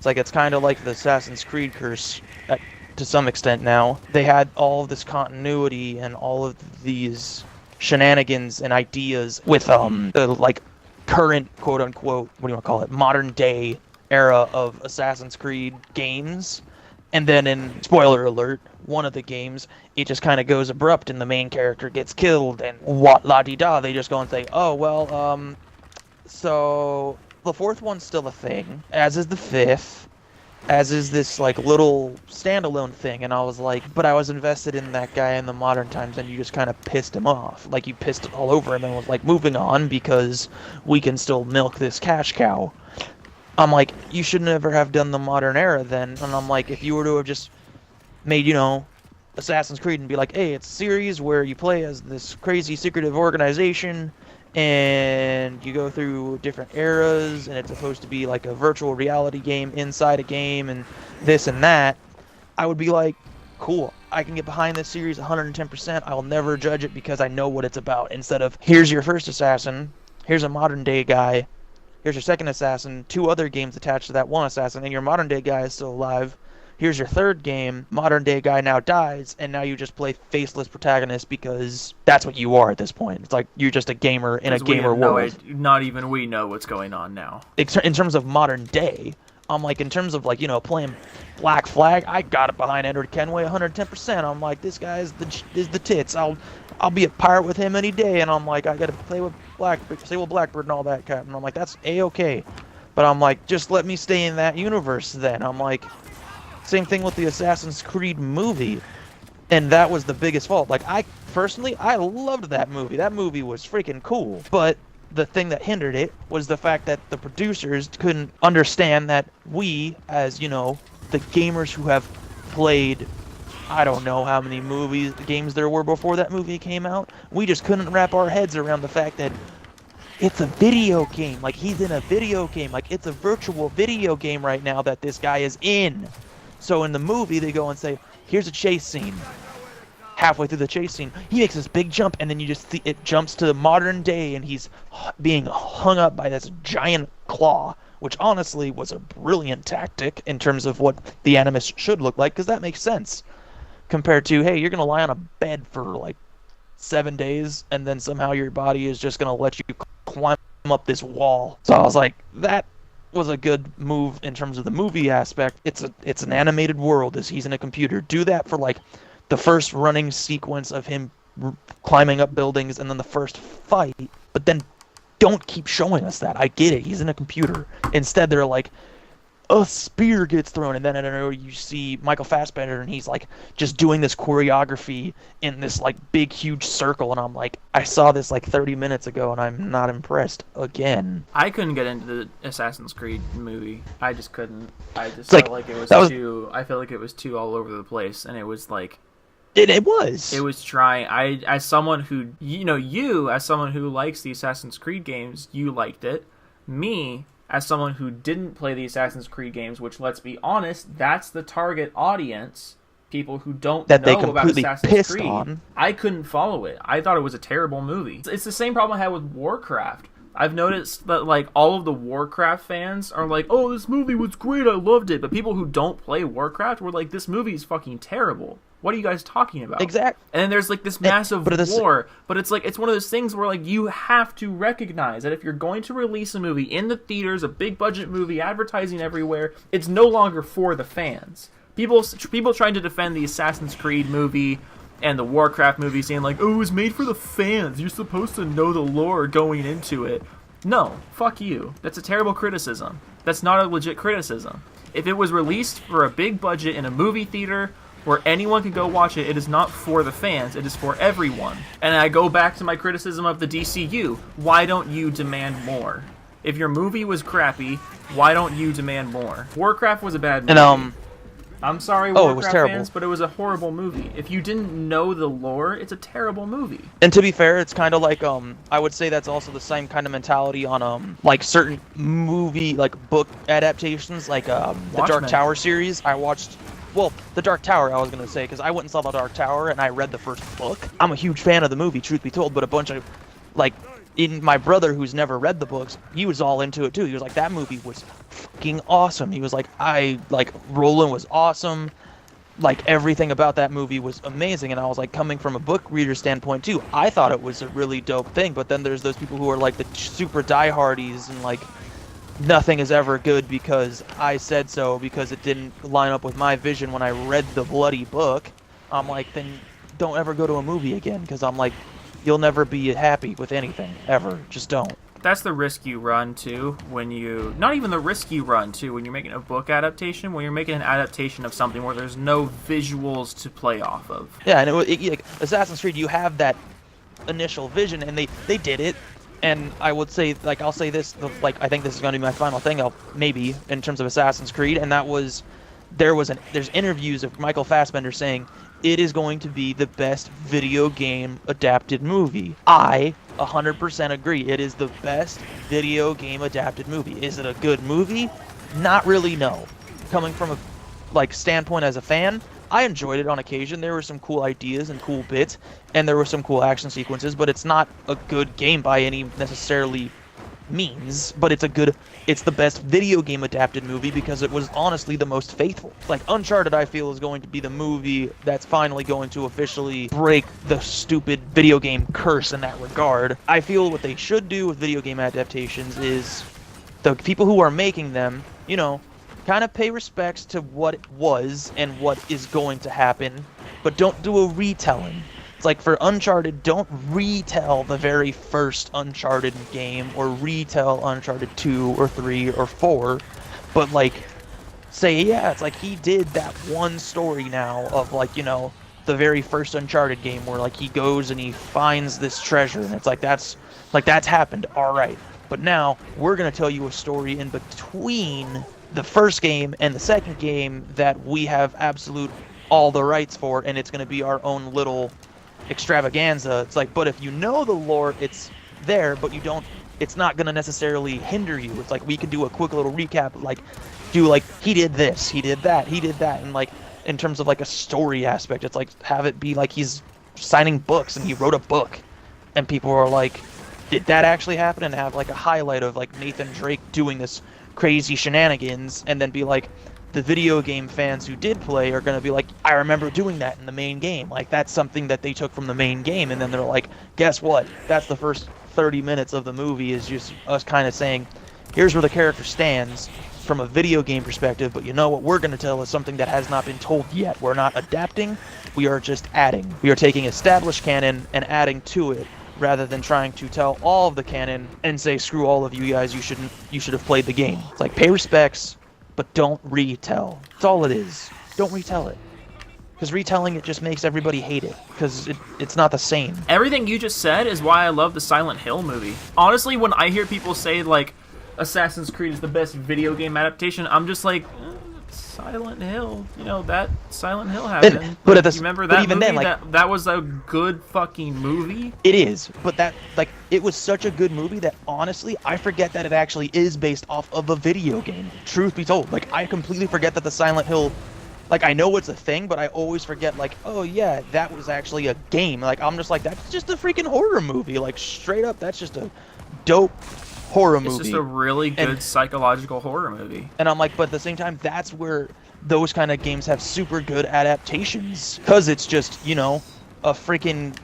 It's like, it's kind of like the Assassin's Creed curse to some extent now. They had all of this continuity and all of these shenanigans and ideas with the like current quote unquote, what do you want to call it, modern day era of Assassin's Creed games. And then in, spoiler alert, one of the games, it just kind of goes abrupt and the main character gets killed and what la di da, they just go and say, oh well, so the fourth one's still a thing, as is the fifth, as is this like little standalone thing. And I was like, but I was invested in that guy in the modern times, and you just kind of pissed him off. Like, you pissed all over him and was like, moving on because we can still milk this cash cow. I'm like, you should never have done the modern era then. And I'm like, if you were to have just made, you know, Assassin's Creed and be like, hey, it's a series where you play as this crazy secretive organization and you go through different eras, and it's supposed to be like a virtual reality game inside a game and this and that, I would be like, cool, I can get behind this series 110%. I'll never judge it because I know what it's about. Instead of, here's your first assassin, here's a modern day guy, here's your second assassin, 2 other games attached to that one assassin, and your modern day guy is still alive. Here's your third game, modern day guy now dies, and now you just play faceless protagonist because that's what you are at this point. It's like you're just a gamer in a gamer world. Not even we know what's going on now. In terms of modern day, I'm like, in terms of like, you know, playing Black Flag, I got it behind Edward Kenway 110%. I'm like, this guy is the tits. I'll be a pirate with him any day. And I'm like, I gotta play with Blackbird and all that crap. And I'm like, that's a-okay. But I'm like, just let me stay in that universe then. I'm like, same thing with the Assassin's Creed movie. And that was the biggest fault. Like, I loved that movie. That movie was freaking cool. But the thing that hindered it was the fact that the producers couldn't understand that we, as, you know, the gamers who have played, I don't know how many games there were before that movie came out, we just couldn't wrap our heads around the fact that it's a video game. Like, he's in a video game. Like, it's a virtual video game right now that this guy is in. So in the movie, they go and say, here's a chase scene. Halfway through the chase scene, he makes this big jump, and then you just see it jumps to the modern day, and he's being hung up by this giant claw, which honestly was a brilliant tactic in terms of what the Animus should look like, because that makes sense. Compared to, hey, you're going to lie on a bed for like 7 days, and then somehow your body is just going to let you climb up this wall. So I was like, that was a good move in terms of the movie aspect. It's an animated world as he's in a computer. Do that for like the first running sequence of him climbing up buildings and then the first fight, but then don't keep showing us that. I get it, he's in a computer. Instead, they're like, a spear gets thrown, and then I don't know, you see Michael Fassbender, and he's like just doing this choreography in this like big huge circle, and I'm like, I saw this like 30 minutes ago and I'm not impressed again. I couldn't get into the Assassin's Creed movie. I just couldn't. I just felt like it was too. I felt like it was too all over the place, and it was like. It was. It was trying. As someone who, as someone who likes the Assassin's Creed games, you liked it. Me, as someone who didn't play the Assassin's Creed games, which, let's be honest, that's the target audience, people who don't know about Assassin's Creed. On. I couldn't follow it. I thought it was a terrible movie. It's the same problem I had with Warcraft. I've noticed that, like, all of the Warcraft fans are like, oh, this movie was great, I loved it. But people who don't play Warcraft were like, this movie is fucking terrible. What are you guys talking about? Exactly. And then there's, like, this massive war. But it's, like, it's one of those things where, like, you have to recognize that if you're going to release a movie in the theaters, a big-budget movie, advertising everywhere, it's no longer for the fans. People trying to defend the Assassin's Creed movie and the Warcraft movie, saying like, oh, it was made for the fans, you're supposed to know the lore going into it. No, fuck you. That's a terrible criticism. That's not a legit criticism. If it was released for a big budget in a movie theater where anyone can go watch it, it is not for the fans, it is for everyone. And I go back to my criticism of the DCU. Why don't you demand more? If your movie was crappy, why don't you demand more? Warcraft was a bad movie. And I'm sorry, Warcraft fans, but it was a horrible movie. If you didn't know the lore, it's a terrible movie. And to be fair, it's kind of like, I would say that's also the same kind of mentality on, like, certain movie, like, book adaptations, like, the Dark Tower series. I watched, well, the Dark Tower, I was going to say, because I went and saw the Dark Tower, and I read the first book. I'm a huge fan of the movie, truth be told, but a bunch of, like, in my brother, who's never read the books, he was all into it too. He was like, that movie was fucking awesome. He was like, Roland was awesome. Like, everything about that movie was amazing. And I was like, coming from a book reader standpoint too, I thought it was a really dope thing. But then there's those people who are like the super diehardies and like, nothing is ever good because I said so, because it didn't line up with my vision when I read the bloody book. I'm like, then don't ever go to a movie again, because I'm like, you'll never be happy with anything, ever. Just don't. That's the risk you run, too, when you... Not even the risk you run, too, when you're making a book adaptation, when you're making an adaptation of something where there's no visuals to play off of. Yeah, and like, Assassin's Creed, you have that initial vision, and they did it. And I would say, like, I'll say this, like, I think this is going to be my final thing, maybe, in terms of Assassin's Creed, and that was... There's interviews of Michael Fassbender saying it is going to be the best video game adapted movie. I 100% agree. It is the best video game adapted movie. Is it a good movie? Not really, no. Coming from a standpoint as a fan, I enjoyed it on occasion. There were some cool ideas and cool bits, and there were some cool action sequences, but it's not a good game by any necessarily means, but it's the best video game adapted movie because it was honestly the most faithful. Like, Uncharted, I feel, is going to be the movie that's finally going to officially break the stupid video game curse in that regard. I feel what they should do with video game adaptations is the people who are making them, you know, kind of pay respects to what it was and what is going to happen, but don't do a retelling. Like, for Uncharted, don't retell the very first Uncharted game or retell Uncharted 2 or 3 or 4, but like, say, yeah, it's like he did that one story now of, like, you know, the very first Uncharted game where, like, he goes and he finds this treasure, and it's like, that's happened, alright. But now, we're gonna tell you a story in between the first game and the second game that we have absolute all the rights for, and it's gonna be our own little extravaganza. It's like, but if you know the lore, it's there, but you don't, it's not gonna necessarily hinder you. It's like, we could do a quick little recap, like, do like, he did this, he did that, and like, in terms of like a story aspect, it's like, have it be like he's signing books and he wrote a book, and people are like, did that actually happen? And have like a highlight of like Nathan Drake doing this crazy shenanigans, and then be like, the video game fans who did play are going to be like, I remember doing that in the main game. Like, that's something that they took from the main game. And then they're like, guess what? That's the first 30 minutes of the movie, is just us kind of saying, here's where the character stands from a video game perspective. But you know what we're going to tell is something that has not been told yet. We're not adapting. We are just adding. We are taking established canon and adding to it, rather than trying to tell all of the canon and say, screw all of you guys, you should have played the game. It's like, pay respects, but don't retell. That's all it is. Don't retell it. Because retelling it just makes everybody hate it. Because it's not the same. Everything you just said is why I love the Silent Hill movie. Honestly, when I hear people say, like, Assassin's Creed is the best video game adaptation, I'm just like, Silent Hill. You know, that Silent Hill happened. But you remember that movie? Then, like, that was a good fucking movie. It is. But that, like, it was such a good movie that, honestly, I forget that it actually is based off of a video game. Truth be told. Like, I completely forget that the Silent Hill... Like, I know it's a thing, but I always forget, like, oh, yeah, that was actually a game. Like, I'm just like, that's just a freaking horror movie. Like, straight up, that's just a dope horror movie. It's just a really good psychological horror movie. And I'm like, but at the same time, that's where those kind of games have super good adaptations. Because it's just, you know, a freaking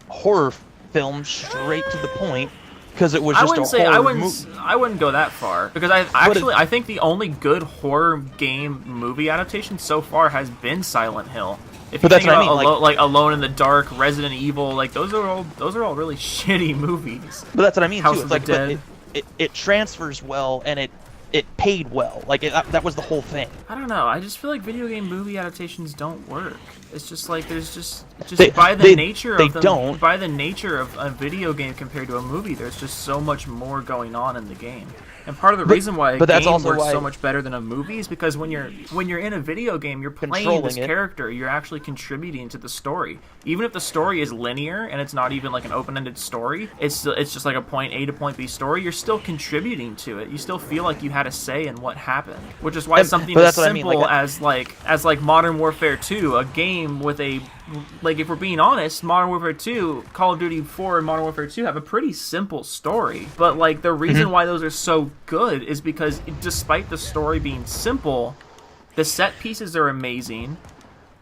horror film straight to the point. Because it was just I wouldn't go that far, because I think the only good horror game movie adaptation so far has been Silent Hill. If you think about like Alone in the Dark, Resident Evil, like those are all really shitty movies. But that's what I mean House too. of It's the like, Dead. It transfers well, and it paid well. Like, that was the whole thing. I don't know. I just feel like video game movie adaptations don't work. It's just like there's by the nature of a video game compared to a movie, there's just so much more going on in the game. And part of the reason why a game works so much better than a movie is because when you're in a video game, you're playing this character, you're actually contributing to the story. Even if the story is linear and it's not even like an open-ended story, it's just like a point A to point B story, you're still contributing to it. You still feel like you had a say in what happened. Which is why something as simple as Modern Warfare 2, a game with a like, if we're being honest, Modern Warfare 2, Call of Duty 4, and Modern Warfare 2 have a pretty simple story. But, like, the reason why those are so good is because, despite the story being simple, the set pieces are amazing,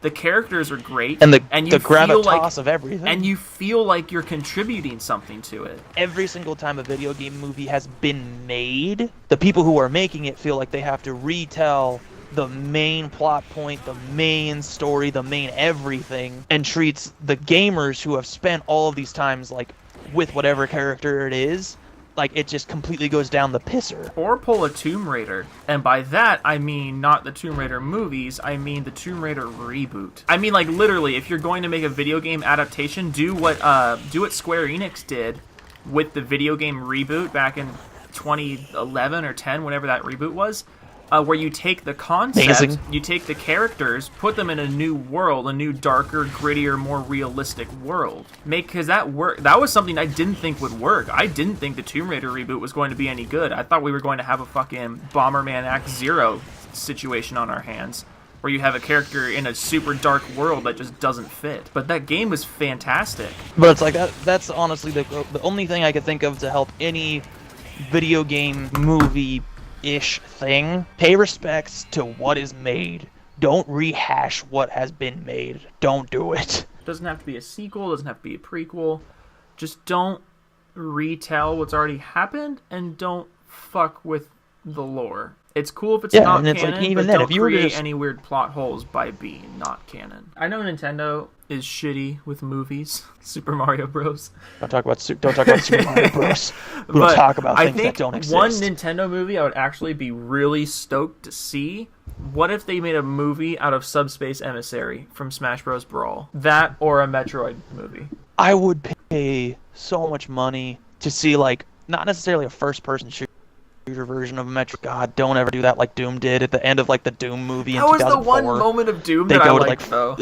the characters are great, and you the gravitas like, of everything. And you feel like you're contributing something to it. Every single time a video game movie has been made, the people who are making it feel like they have to retell the main plot point, the main story, the main everything, and treats the gamers who have spent all of these times, like, with whatever character it is, like, it just completely goes down the pisser. Or pull a Tomb Raider. And by that, I mean not the Tomb Raider movies, I mean the Tomb Raider reboot. I mean, like, literally, if you're going to make a video game adaptation, do what Square Enix did with the video game reboot back in 2011 or 10, whenever that reboot was. Where you take the concept, you take the characters, put them in a new world, a new, darker, grittier, more realistic world. Because that was something I didn't think would work. I didn't think the Tomb Raider reboot was going to be any good. I thought we were going to have a fucking Bomberman Act Zero situation on our hands, where you have a character in a super dark world that just doesn't fit. But that game was fantastic. But it's like, that's honestly the only thing I could think of to help any video game movie ish thing. Pay respects to what is made. Don't rehash what has been made. Don't do it. Doesn't have to be a sequel, doesn't have to be a prequel. Just don't retell what's already happened, and don't fuck with the lore. It's cool if it's not and it's canon, like, even but then, don't if you were create just any weird plot holes by being not canon. I know Nintendo is shitty with movies. Super Mario Bros. Don't talk about Super Mario Bros. We don't talk about things that don't exist. One Nintendo movie I would actually be really stoked to see. What if they made a movie out of Subspace Emissary from Smash Bros. Brawl? That or a Metroid movie. I would pay so much money to see, like, not necessarily a first-person shooter version of Metro. God, don't ever do that like Doom did at the end of, like, the Doom movie in 2004. That was the one moment of Doom that I liked, though.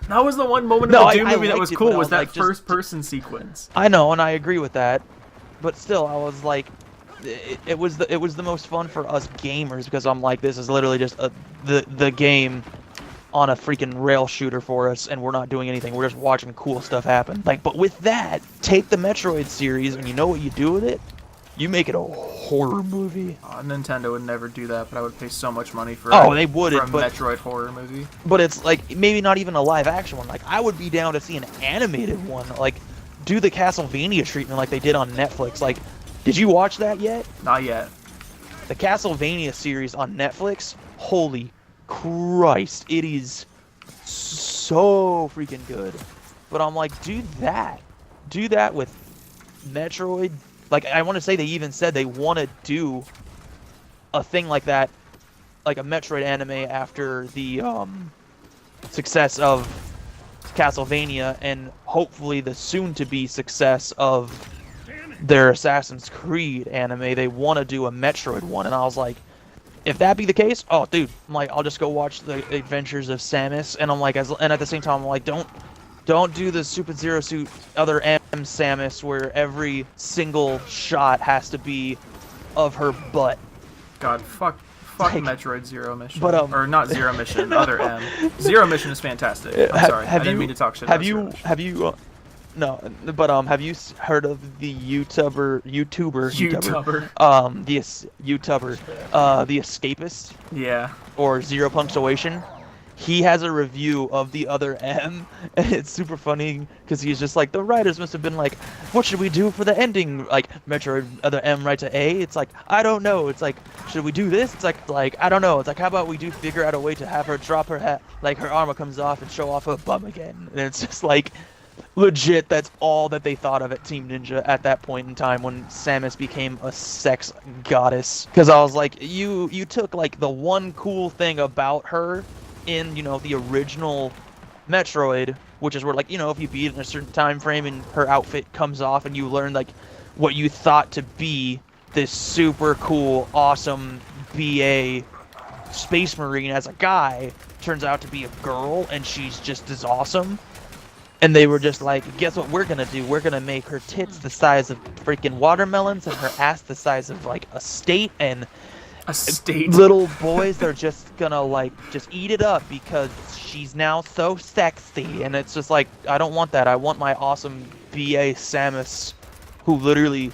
That was the one moment of the Doom movie that was cool, was that first-person sequence. I know, and I agree with that. But still, I was like, it was the most fun for us gamers, because I'm like, this is literally just the game on a freaking rail shooter for us, and we're not doing anything. We're just watching cool stuff happen. Like, but with that, take the Metroid series, and you know what you do with it? You make it a horror movie. Nintendo would never do that, but I would pay so much money for they wouldn't, for a Metroid horror movie. But it's like, maybe not even a live action one. Like, I would be down to see an animated one. Like, do the Castlevania treatment like they did on Netflix. Like, did you watch that yet? Not yet. The Castlevania series on Netflix, holy Christ, it is so freaking good. But I'm like, do that with Metroid. Like, I want to say they even said they want to do a thing like that, like a Metroid anime after the success of Castlevania, and hopefully the soon-to-be success of their Assassin's Creed anime. They want to do a Metroid one, and I was like, if that be the case, oh, dude, I'm like, I'll just go watch the Adventures of Samus, and I'm like, and at the same time, I'm like, don't do the Super Zero Suit Other M Samus where every single shot has to be of her butt. God, fuck like, Metroid Zero Mission. But, or not Zero Mission, Other M. Zero Mission is fantastic. I'm sorry, I didn't mean to talk shit about Zero Mission. Have you heard of the YouTuber, The Escapist? Yeah. Or Zero Punctuation? He has a review of the Other M, and it's super funny because he's just like, the writers must have been like, what should we do for the ending? Like, Metroid Other M right to A? It's like, I don't know. It's like, should we do this? It's like I don't know. It's like, how about we figure out a way to have her drop her hat, like her armor comes off and show off her bum again? And it's just like, legit, that's all that they thought of at Team Ninja at that point in time when Samus became a sex goddess. Because I was like, you took like the one cool thing about her in, the original Metroid, which is where, like, if you beat it in a certain time frame and her outfit comes off and you learn, like, what you thought to be this super cool, awesome BA Space Marine as a guy turns out to be a girl, and she's just as awesome. And they were just like, guess what we're gonna do? We're gonna make her tits the size of freaking watermelons and her ass the size of, like, a state, and A state. Little boys are just gonna like just eat it up because she's now so sexy, and it's just like I don't want that. I want my awesome BA Samus, who literally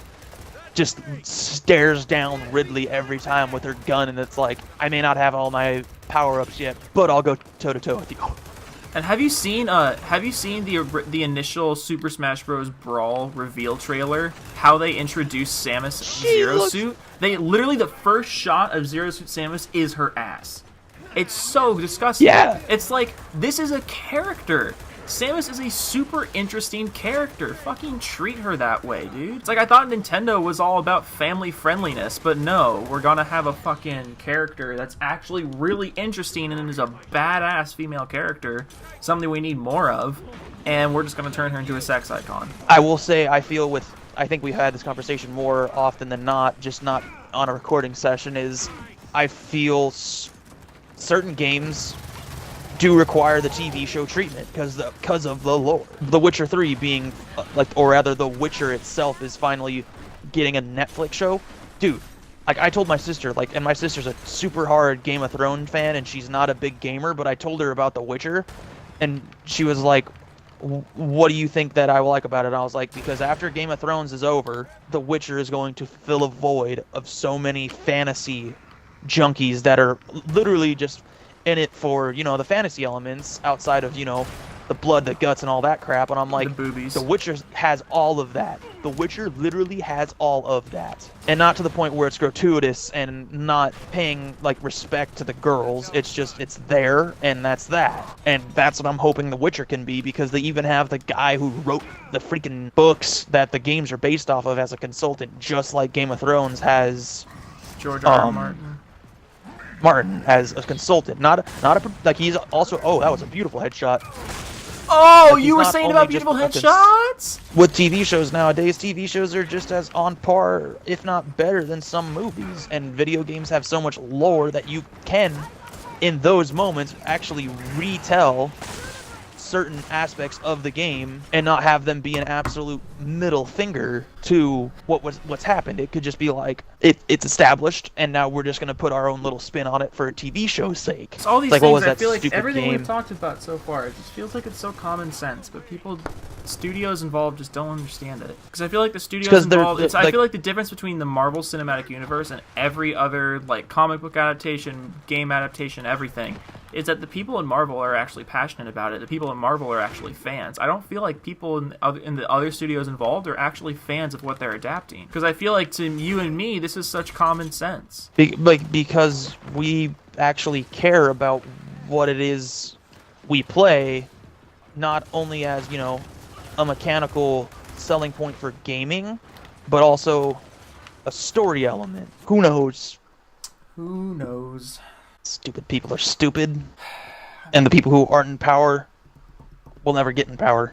just stares down Ridley every time with her gun, and it's like I may not have all my power-ups yet, but I'll go toe to toe with you. And have you seen the initial Super Smash Bros. Brawl reveal trailer? How they introduced Samus Zero Suit? They literally, the first shot of Zero Suit Samus is her ass. It's so disgusting. Yeah. It's like, this is a character. Samus is a super interesting character. Fucking treat her that way, dude. It's like, I thought Nintendo was all about family friendliness, but no, we're gonna have a fucking character that's actually really interesting and is a badass female character, something we need more of, and we're just gonna turn her into a sex icon. I will say, I think we've had this conversation more often than not, just not on a recording session, is I feel certain games do require the TV show treatment because of the lore. The Witcher 3 being or rather The Witcher itself is finally getting a Netflix show. Dude, like I told my sister, and my sister's a super hard Game of Thrones fan and she's not a big gamer, but I told her about The Witcher and she was like, what do you think that I will like about it? And I was like, because after Game of Thrones is over, The Witcher is going to fill a void of so many fantasy junkies that are literally just in it for, the fantasy elements outside of, the blood, the guts, and all that crap. And I'm like, the boobies. The Witcher has all of that. The Witcher literally has all of that. And not to the point where it's gratuitous and not paying, respect to the girls. It's just, it's there, and that's that. And that's what I'm hoping The Witcher can be, because they even have the guy who wrote the freaking books that the games are based off of as a consultant, just like Game of Thrones has George R. R. Martin as a consultant, he's also. Oh, that was a beautiful headshot. Oh, you were saying about beautiful headshots? With TV shows nowadays, TV shows are just as on par, if not better, than some movies. And video games have so much lore that you can, in those moments, actually retell certain aspects of the game and not have them be an absolute middle finger to what's happened. It could just be like it's established and now we're just gonna put our own little spin on it for a TV show's sake. It's all these things. I feel like everything we've talked about so far, it just feels like it's so common sense, but studios involved just don't understand it. Because I feel like the studios involved, I feel like the difference between the Marvel Cinematic Universe and every other comic book adaptation, game adaptation, everything, is that the people in Marvel are actually passionate about it. The people in Marvel are actually fans. I don't feel like people in the other studios involved are actually fans of what they're adapting. Because I feel like to you and me, this is such common sense. Because we actually care about what it is we play, not only as, a mechanical selling point for gaming, but also a story element. Who knows? Who knows? Stupid people are stupid, and the people who aren't in power will never get in power.